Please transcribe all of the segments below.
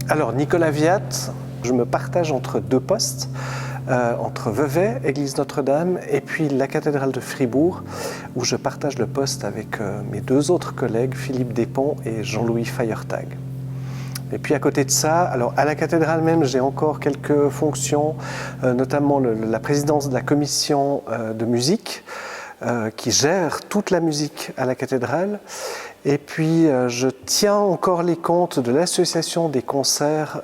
Alors, Nicolas Viat, je me partage entre deux postes, entre Vevey, église Notre-Dame, et puis la cathédrale de Fribourg, où je partage le poste avec mes deux autres collègues, Philippe Despons et Jean-Louis Feiertag. Et puis à côté de ça, alors à la cathédrale même, j'ai encore quelques fonctions, notamment la présidence de la commission de musique, qui gère toute la musique à la cathédrale. Et puis je tiens encore les comptes de l'association des concerts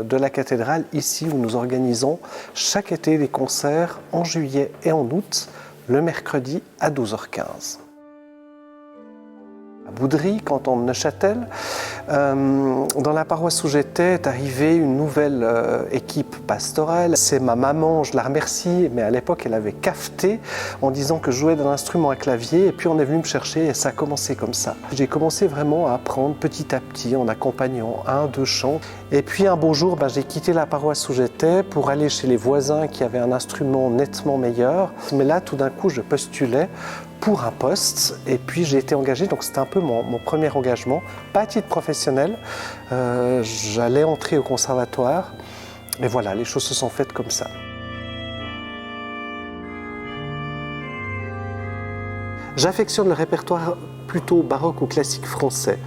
de la cathédrale, ici où nous organisons chaque été des concerts en juillet et en août, le mercredi à 12h15. À Boudry, canton de Neuchâtel, dans la paroisse où j'étais est arrivée une nouvelle équipe pastorale. C'est ma maman, je la remercie, mais à l'époque elle avait cafeté en disant que je jouais d'un instrument à clavier, et puis on est venu me chercher et ça a commencé comme ça. J'ai commencé vraiment à apprendre petit à petit en accompagnant un, deux chants, et puis un beau jour j'ai quitté la paroisse où j'étais pour aller chez les voisins qui avaient un instrument nettement meilleur, mais là tout d'un coup je postulais pour un poste, et puis j'ai été engagé, donc c'était un peu mon premier engagement, pas à titre professionnel, j'allais entrer au conservatoire, et voilà, les choses se sont faites comme ça. J'affectionne le répertoire plutôt baroque ou classique français.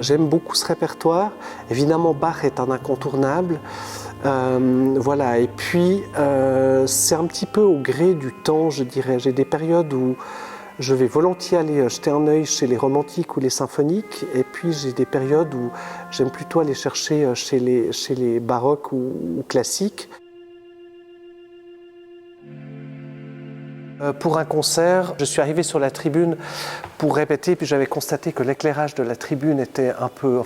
J'aime beaucoup ce répertoire, évidemment Bach est un incontournable, voilà, et puis c'est un petit peu au gré du temps, je dirais. J'ai des périodes où je vais volontiers aller jeter un œil chez les romantiques ou les symphoniques, et puis j'ai des périodes où j'aime plutôt aller chercher chez les baroques ou classiques. Pour un concert, je suis arrivé sur la tribune pour répéter, puis j'avais constaté que l'éclairage de la tribune était un peu,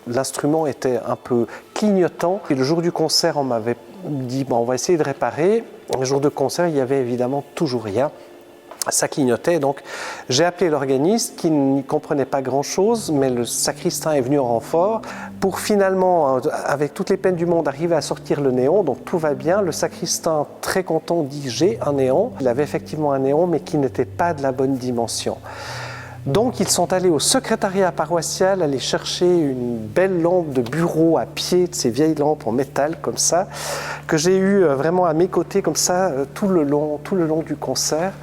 l'instrument était un peu clignotant. Et le jour du concert, on m'avait dit on va essayer de réparer. Le jour de concert, il y avait évidemment toujours rien. Ça clignotait, donc j'ai appelé l'organiste qui n'y comprenait pas grand-chose, mais le sacristain est venu en renfort pour finalement, avec toutes les peines du monde, arriver à sortir le néon, donc tout va bien. Le sacristain, très content, dit j'ai un néon. Il avait effectivement un néon, mais qui n'était pas de la bonne dimension. Donc ils sont allés au secrétariat paroissial aller chercher une belle lampe de bureau à pied, de ces vieilles lampes en métal comme ça, que j'ai eu vraiment à mes côtés comme ça tout le long du concert.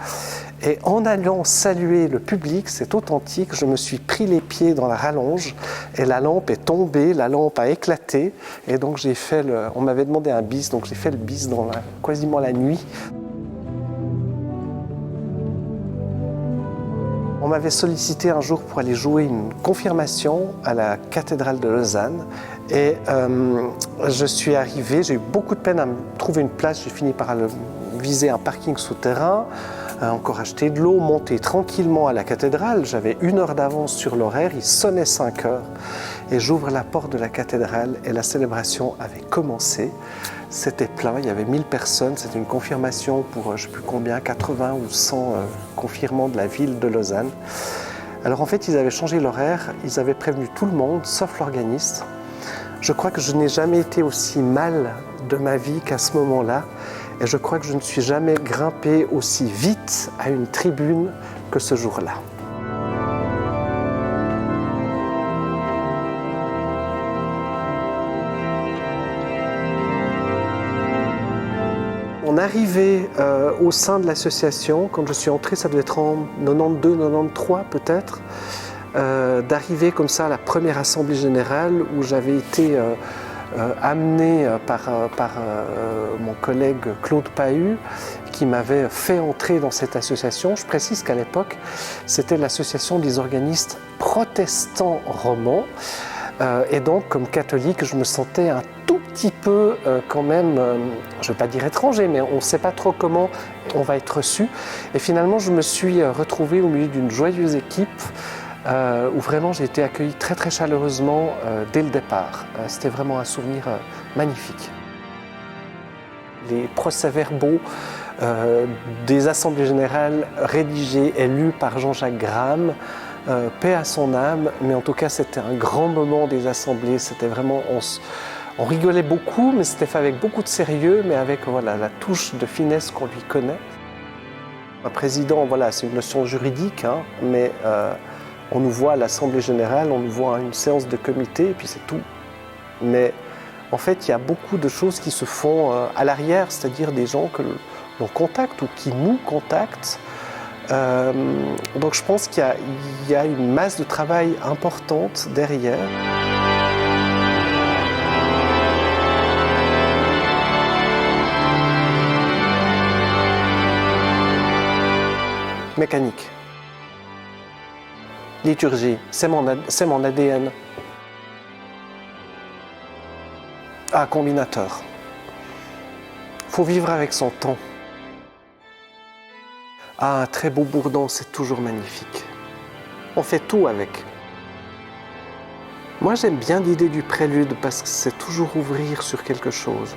Et en allant saluer le public, c'est authentique, je me suis pris les pieds dans la rallonge et la lampe est tombée, la lampe a éclaté, et donc j'ai fait on m'avait demandé un bis, donc j'ai fait le bis dans quasiment la nuit. On m'avait sollicité un jour pour aller jouer une confirmation à la cathédrale de Lausanne, et je suis arrivé, j'ai eu beaucoup de peine à me trouver une place, j'ai fini par viser un parking souterrain, encore acheter de l'eau, monter tranquillement à la cathédrale. J'avais 1 heure d'avance sur l'horaire, il sonnait 5 heures, et j'ouvre la porte de la cathédrale et la célébration avait commencé. C'était plein, il y avait 1000 personnes, c'était une confirmation pour je ne sais plus combien, 80 ou 100 confirmants de la ville de Lausanne. Alors en fait, ils avaient changé l'horaire, ils avaient prévenu tout le monde, sauf l'organiste. Je crois que je n'ai jamais été aussi mal de ma vie qu'à ce moment-là. Et je crois que je ne suis jamais grimpé aussi vite à une tribune que ce jour-là. On arrivait au sein de l'association, quand je suis entré, ça devait être en 92, 93 peut-être, d'arriver comme ça à la première assemblée générale où j'avais été amené par mon collègue Claude Pahu, qui m'avait fait entrer dans cette association. Je précise qu'à l'époque, c'était l'association des organistes protestants romans. Et donc, comme catholique, je me sentais un tout petit peu quand même, je ne vais pas dire étranger, mais on ne sait pas trop comment on va être reçu. Et finalement, je me suis retrouvé au milieu d'une joyeuse équipe où vraiment j'ai été accueilli très très chaleureusement dès le départ. C'était vraiment un souvenir magnifique. Les procès-verbaux des assemblées générales rédigées et lus par Jean-Jacques Graham, paix à son âme, mais en tout cas c'était un grand moment des assemblées, c'était vraiment, on rigolait beaucoup, mais c'était fait avec beaucoup de sérieux, mais avec voilà, la touche de finesse qu'on lui connaît. Un président, voilà, c'est une notion juridique, hein, mais on nous voit à l'Assemblée générale, on nous voit à une séance de comité, et puis c'est tout. Mais en fait, il y a beaucoup de choses qui se font à l'arrière, c'est-à-dire des gens que l'on contacte ou qui nous contactent. Donc je pense qu'il y a une masse de travail importante derrière. Mécanique. Liturgie, c'est mon ADN. Ah, combinateur. Faut vivre avec son temps. Ah, un très beau bourdon, c'est toujours magnifique. On fait tout avec. Moi, j'aime bien l'idée du prélude parce que c'est toujours ouvrir sur quelque chose.